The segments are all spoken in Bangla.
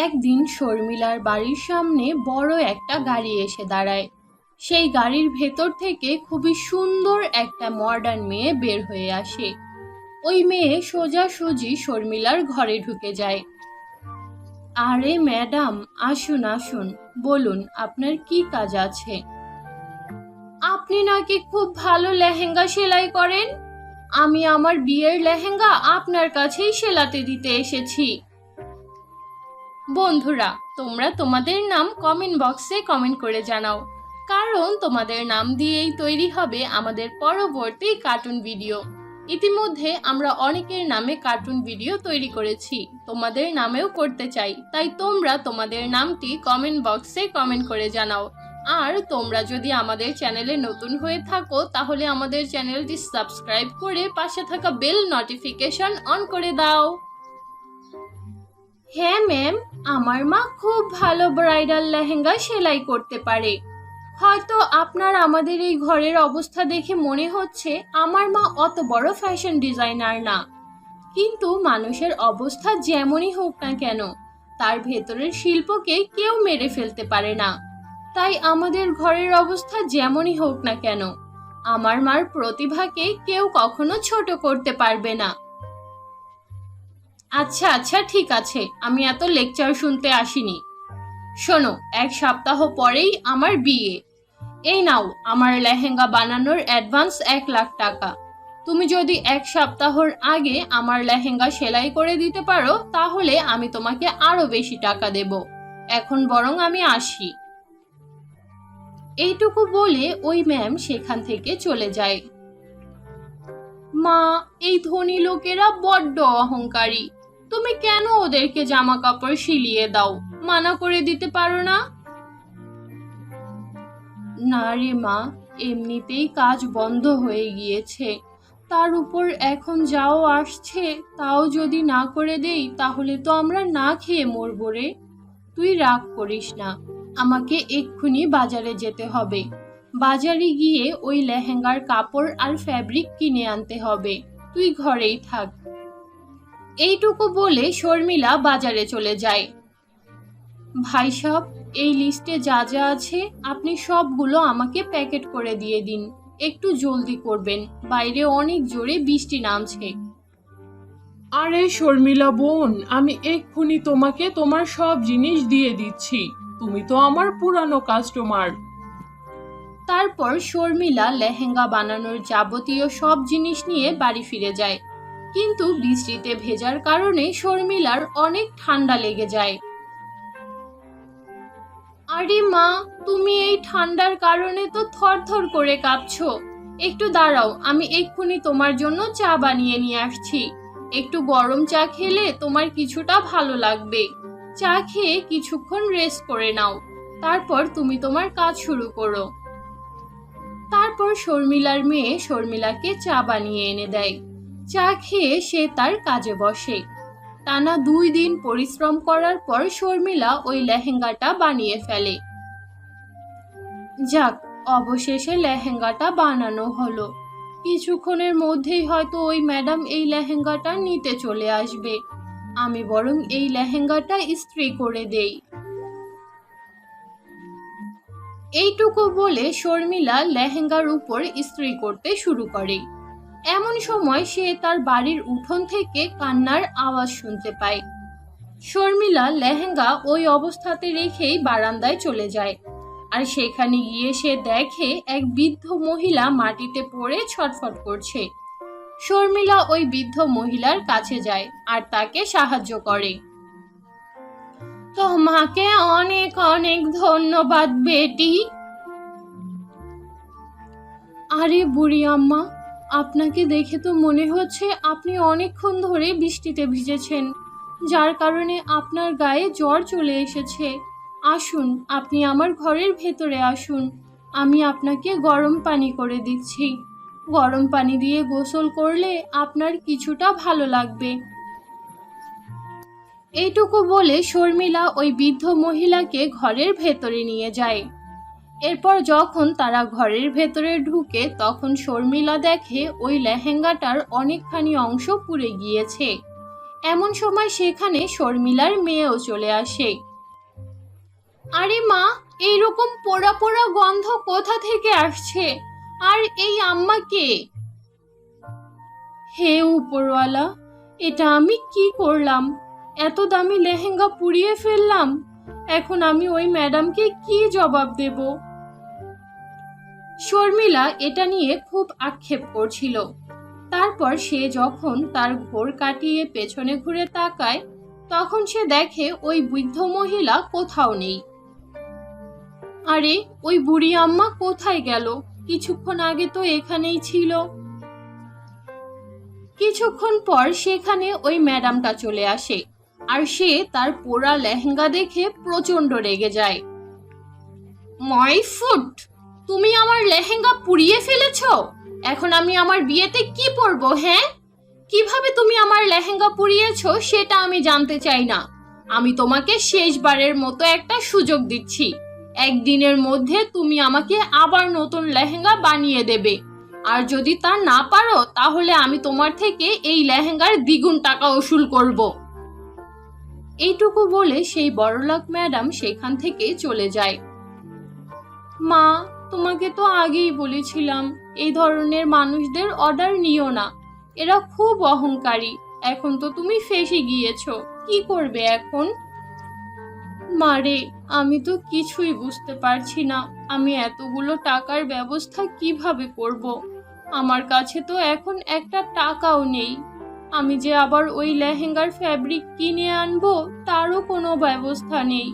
একদিন শর্মিলার বাড়ির সামনে বড় একটা গাড়ি এসে দাঁড়ায়। সেই গাড়ির ভেতর থেকে খুবই সুন্দর একটা মডার্ন মেয়ে বের হয়ে আসে। ওই মেয়ে সোজাসুজি শর্মিলার ঘরে ঢুকে যায়। আরে ম্যাডাম, আসুন আসুন, বলুন আপনার কি কাজ আছে। আপনি নাকি খুব ভালো লেহেঙ্গা সেলাই করেন। আমি আমার বিয়ের লেহেঙ্গা আপনার কাছেই সেলাতে দিতে এসেছি। বন্ধুরা, তোমরা তোমাদের নাম কমেন্ট বক্সে কমেন্ট করে জানাও, কারণ তোমাদের নাম দিয়েই তৈরি হবে আমাদের পরবর্তী কার্টুন ভিডিও। ইতিমধ্যে আমরা অনেকের নামে কার্টুন ভিডিও তৈরি করেছি, তোমাদের নামেও করতে চাই, তাই তোমরা তোমাদের নামটি কমেন্ট বক্সে কমেন্ট করে জানাও। আর তোমরা যদি আমাদের চ্যানেলে নতুন হয়ে থাকো তাহলে আমাদের চ্যানেলটি সাবস্ক্রাইব করে পাশে থাকা বেল নোটিফিকেশন অন করে দাও। হ্যাঁ ম্যাম, আমার মা খুব ভালো ব্রাইডাল লেহেঙ্গা সেলাই করতে পারে। হয়তো আপনার আমাদের এই ঘরের অবস্থা দেখে মনে হচ্ছে আমার মা অত বড় ফ্যাশন ডিজাইনার না, কিন্তু মানুষের অবস্থা যেমনই হোক না কেন, তার ভেতরের শিল্পকে কেউ মেরে ফেলতে পারে না। তাই আমাদের ঘরের অবস্থা যেমনই হোক না কেন, আমার মার প্রতিভাকে কেউ কখনো ছোট করতে পারবে না। আচ্ছা আচ্ছা, ঠিক আছে, আমি এত লেকচার শুনতে আসিনি। শোনো, 1 সপ্তাহ পরেই আমার বিয়ে। এই নাও আমার লেহেঙ্গা বানানোর অ্যাডভান্স 1 লাখ টাকা। তুমি যদি 1 সপ্তাহর আগে আমার লেহেঙ্গা সেলাই করে দিতে পারো তাহলে আমি তোমাকে আরো বেশি টাকা দেব। এখন বরং আমি আসি। এইটুকু বলে ওই ম্যাম সেখান থেকে চলে যায়। মা, এই ধনী লোকেরা বড্ড অহংকারী। তুমি কেন ওদেরকে জামা কাপড় সিলিয়ে দাও, মানা করে দিতে পারো না? না রে মা, এমনিতেই কাজ বন্ধ হয়ে গিয়েছে, তার উপর এখন যাও আসছে, তাও যদি না করে দেই তাহলে তো আমরা না খেয়ে মরবো রে। তুই রাগ করিস না, আমাকে এক্ষুনি বাজারে যেতে হবে। বাজারে গিয়ে ওই লেহেঙ্গার কাপড় আর ফ্যাব্রিক কিনে আনতে হবে। তুই ঘরেই থাক। এইটুকু বলে শর্মিলা বাজারে চলে যায়। ভাই সাহেব, এই লিস্টে যা যা আছে আপনি সবগুলো আমাকে প্যাকেট করে দিয়ে দিন। একটু জলদি করবেন, বাইরে অনেক জোরে বৃষ্টি নামছে। আরে শর্মিলা বোন, আমি এক্ষুনি তোমাকে তোমার সব জিনিস দিয়ে দিচ্ছি। তুমি তো আমার পুরানো কাস্টমার। তারপর শর্মিলা লেহেঙ্গা বানানোর যাবতীয় সব জিনিস নিয়ে বাড়ি ফিরে যায়, কিন্তু বৃষ্টিতে ভেজার কারণে শর্মিলার অনেক ঠান্ডা লেগে যায়। আরে মা, তুমি এই ঠান্ডার কারণে তো থরথর করে কাঁপছো। একটু দাঁড়াও, আমি এক্ষুনি তোমার জন্য চা বানিয়ে নিয়ে আসছি। একটু গরম চা খেলে তোমার কিছুটা ভালো লাগবে। চা খেয়ে কিছুক্ষণ রেস্ট করে নাও, তারপর তুমি তোমার কাজ শুরু করো। তারপর শর্মিলার মেয়ে শর্মিলাকে চা বানিয়ে এনে দেয়। চা খেয়ে সে তার কাজে বসে। টানা 2 দিন পরিশ্রম করার পর শর্মিলা ওই লেহেঙ্গাটা বানিয়ে ফেলে। যাক, অবশেষে লেহেঙ্গাটা বানানো হলো। কিছুক্ষণের মধ্যেই হয়তো ওই ম্যাডাম এই লেহেঙ্গাটা নিতে চলে আসবে। আমি বরং এই লেহেঙ্গাটা ইস্ত্রি করে দেই। এইটুকু বলে শর্মিলা লেহেঙ্গার উপর ইস্ত্রি করতে শুরু করে। এমন সময় সে তার বাড়ির উঠোন থেকে কান্নার আওয়াজ শুনতে পায়। শর্মিলা লেহেঙ্গা ওই অবস্থাতে রেখেই বারান্দায় চলে যায়, আর সেখানে গিয়ে সে দেখে এক বৃদ্ধ মহিলা মাটিতে পড়ে ছটফট করছে। শর্মিলা ওই বৃদ্ধ মহিলার কাছে যায় আর তাকে সাহায্য করে। তোমাকে অনেক অনেক ধন্যবাদ বেটি। আরে বুড়ি আম্মা, আপনাকে দেখে তো মনে হচ্ছে আপনি অনেকক্ষণ ধরে বৃষ্টিতে ভিজেছেন, যার কারণে আপনার গায়ে জ্বর চলে এসেছে। আসুন, আপনি আমার ঘরের ভেতরে আসুন, আমি আপনাকে গরম পানি করে দিচ্ছি। গরম পানি দিয়ে গোসল করলে আপনার কিছুটা ভালো লাগবে। এইটুকু বলে শর্মিলা ওই বৃদ্ধ মহিলাকে ঘরের ভেতরে নিয়ে যায়। এরপর যখন তারা ঘরের ভেতরে ঢুকে তখন শর্মিলা দেখে ওই লেহেঙ্গাটার অনেকখানি অংশ পুড়ে গিয়েছে। এমন সময় সেখানে শর্মিলার মেয়েও চলে আসে। আরে মা, এইরকম পোড়া পোড়া গন্ধ কোথা থেকে আসছে? আর এই আম্মা কে? হে উপরওয়ালা, এটা আমি কি করলাম? এত দামি লেহেঙ্গা পুড়িয়ে ফেললাম। এখন আমি ওই ম্যাডামকে কি জবাব দেব? শর্মিলা এটা নিয়ে খুব আক্ষেপ করছিল। তারপর সে যখন তার ঘোর কাটিয়ে পেছনে ঘুরে তাকায়, তখন সে দেখে ওই বৃদ্ধ মহিলা কোথাও নেই। আরে, ওই বুড়ি আম্মা কোথায় গেল? কিছুক্ষণ আগে তো এখানেই ছিল। কিছুক্ষণ পর সেখানে ওই ম্যাডামটা চলে আসে, আর সে তার পোড়া লেহেঙ্গা দেখে প্রচন্ড রেগে যায়। মাই ফুট, তুমি আমার লেহেঙ্গা পুড়িয়ে ফেলেছো। এখন আমি আমার বিয়েতে কি পরবো? হ্যাঁ, কিভাবে তুমি আমার লেহেঙ্গা পুড়িয়েছো সেটা আমি জানতে চাই না। আমি তোমাকে শেষবারের মতো একটা সুযোগ দিচ্ছি। একদিনের মধ্যে তুমি আমাকে আবার নতুন লেহেঙ্গা বানিয়ে দেবে। আর যদি তা না পারো, তাহলে আমি তোমার থেকে এই লেহেঙ্গার দ্বিগুণ টাকা উসুল করব। এইটুকু বলে সেই বড়লোক ম্যাডাম সেখান থেকে চলে যায়। মা, তোমাকে তো আগেই বলেছিলাম এই ধরনের মানুষদের অর্ডার নিও না, এরা খুব অহংকারী। এখন তো তুমি ফেঁসে গিয়েছো, কি করবে এখন? মারে, আমি তো কিছুই বুঝতে পারছি না। আমি এতগুলো টাকার ব্যবস্থা কিভাবে করব? আমার কাছে তো এখন একটা টাকাও নেই। আমি যে আবার ওই লেহেঙ্গার ফ্যাব্রিক কিনে আনবো, তারও কোনো ব্যবস্থা নেই।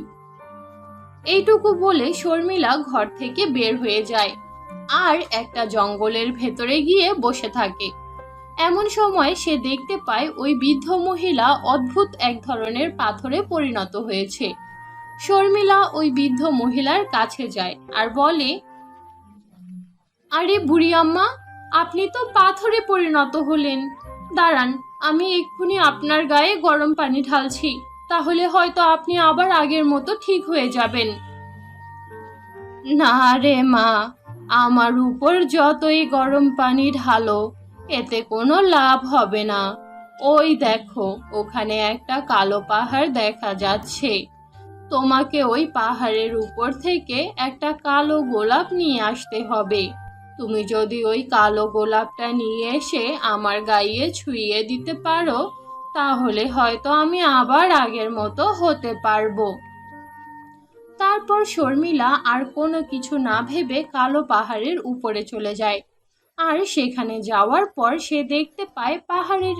এইটুকু বলে শর্মিলা ঘর থেকে বের হয়ে যায় আর একটা জঙ্গলের ভেতরে গিয়ে বসে থাকে। এমন সময় সে দেখতে পায় ওই বৃদ্ধ মহিলা অদ্ভুত এক ধরনের পাথরে পরিণত হয়েছে। শর্মিলা ওই বৃদ্ধ মহিলার কাছে যায় আর বলে, আরে বুড়ি আম্মা, আপনি তো পাথরে পরিণত হলেন। দাঁড়ান, আমি এক্ষুনি আপনার গায়ে গরম পানি ঢালছি, তাহলে হয়তো আপনি আবার আগের মতো ঠিক হয়ে যাবেন। না রে মা, আমার উপর যতই গরম পানি ঢালো, এতে কোনো লাভ হবে না। ওই দেখো, ওখানে একটা কালো পাহাড় দেখা যাচ্ছে। তোমাকে ওই পাহাড়ের উপর থেকে একটা কালো গোলাপ নিয়ে আসতে হবে। তুমি যদি ওই কালো গোলাপটা নিয়ে এসে আমার গায়ে ছুঁয়ে দিতে পারো, তাহলে হয়তো আমি আবার আগের মতো হতে পারবো। তারপর শর্মিলা আর কোনো কিছু না ভেবে কালো পাহাড়ের উপরে চলে যায়। আর সেখানে যাওয়ার পর সে দেখতে পায় পাহাড়ের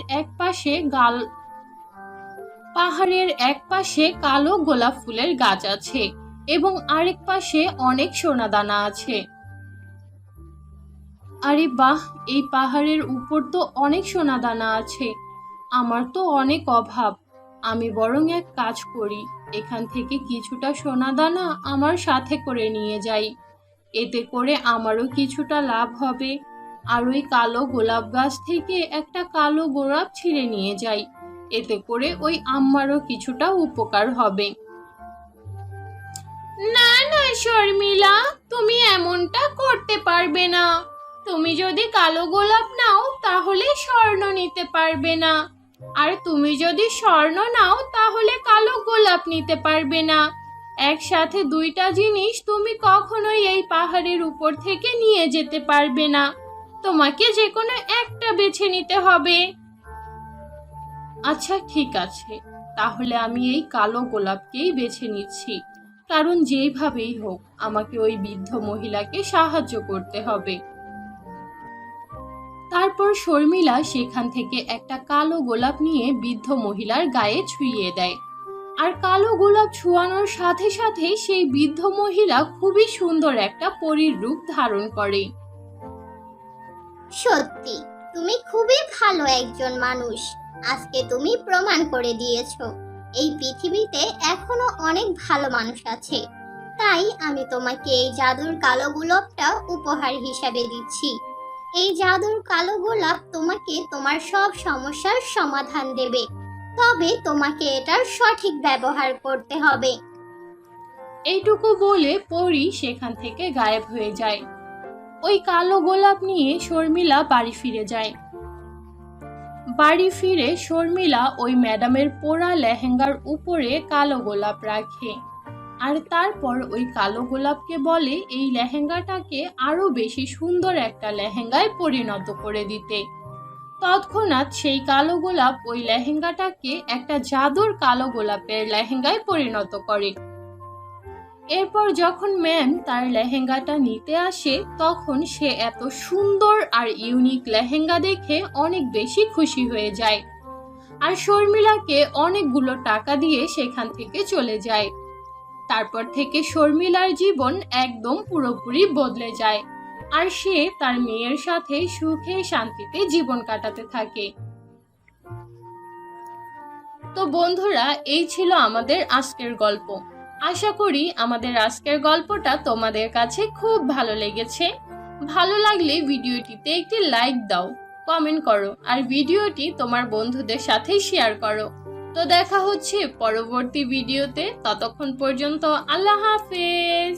এক পাশে কালো গোলাপ ফুলের গাছ আছে এবং আরেক পাশে অনেক সোনাদানা আছে। আরে বাহ, এই পাহাড়ের উপর তো অনেক সোনাদানা আছে। আমার তো অনেক অভাব। আমি বরং এক কাজ করি, এখান থেকে কিছুটা সোনাদানা আমার সাথে করে নিয়ে যাই। এতে করে আমারও কিছুটা লাভ হবে। আর ওই কালো গোলাপ গাছ থেকে একটা কালো গোলাপ ছিঁড়ে নিয়ে যাই। এতে করে ওই আম্মারও কিছুটা উপকার হবে। না না শর্মিলা, তুমি এমনটা করতে পারবে না। তুমি যদি কালো গোলাপ নাও, তাহলে স্বর্ণ নিতে পারবে না। আর তুমি যদি স্বর্ণ নাও, তাহলে কালো গোলাপ নিতে পারবে না। একসাথে দুইটা জিনিস তুমি কখনোই এই পাহাড়ের উপর থেকে নিয়ে যেতে পারবে না। তোমাকে যে কোনো একটা বেছে নিতে হবে। আচ্ছা ঠিক আছে, তাহলে আমি এই কালো গোলাপকেই বেছে নিচ্ছি, কারণ যেইভাবেই হোক আমাকে ওই বৃদ্ধ মহিলাকে সাহায্য করতে হবে। তারপর শর্মিলা সেখান থেকে একটা কালো গোলাপ নিয়ে বৃদ্ধ মহিলার গায়ে ছুঁয়ে দেয়। আর কালো গোলাপ ছোঁয়ানোর সাথে সাথে সেই বৃদ্ধ মহিলা খুবই সুন্দর একটা পরীর রূপ ধারণ করে। সত্যি তুমি খুবই ভালো একজন মানুষ। আজকে তুমি প্রমাণ করে দিয়েছো এই পৃথিবীতে এখনো অনেক ভালো মানুষ আছে। তাই আমি তোমাকে এই জাদুর কালো গোলাপটা উপহার হিসাবে দিচ্ছি। এই জাদুর কালো গোলাপ তোমাকে তোমার সব সমস্যার সমাধান দেবে, তবে তোমাকে এটার সঠিক ব্যবহার করতে হবে। এইটুকু বলে পরী সেখান থেকে গায়েব হয়ে যায়। ওই কালো গোলাপ নিয়ে শর্মিলা বাড়ি ফিরে যায়। বাড়ি ফিরে শর্মিলা ওই ম্যাডামের পোড়া লেহেঙ্গার উপরে কালো গোলাপ রাখে আর তারপর ওই কালো গোলাপকে বলে এই লেহেঙ্গাটাকে আরো বেশি সুন্দর একটা লেহেঙ্গায় পরিণত করে দিতে। তৎক্ষণাৎ সেই কালো গোলাপ ওই লেহেঙ্গাটাকে একটা জাদুর কালো গোলাপের লেহেঙ্গায় পরিণত করে। এরপর যখন ম্যাম তার লেহেঙ্গাটা নিতে আসে তখন সে এত সুন্দর আর ইউনিক লেহেঙ্গা দেখে অনেক বেশি খুশি হয়ে যায় আর শর্মিলাকে অনেকগুলো টাকা দিয়ে সেখান থেকে চলে যায়। তারপর থেকে শর্মিলার জীবন একদম পুরোপুরি বদলে যায় আর সে তার মেয়ের সাথে সুখে শান্তিতে জীবন কাটাতে থাকে। তো বন্ধুরা, এই ছিল আমাদের আজকের গল্প। আশা করি আমাদের আজকের গল্পটা তোমাদের কাছে খুব ভালো লেগেছে। ভালো লাগলে ভিডিওটিতে একটি লাইক দাও, কমেন্ট করো আর ভিডিওটি তোমার বন্ধুদের সাথে শেয়ার করো। তো দেখা হচ্ছে পরবর্তী ভিডিওতে, ততক্ষণ পর্যন্ত আল্লাহ হাফেজ।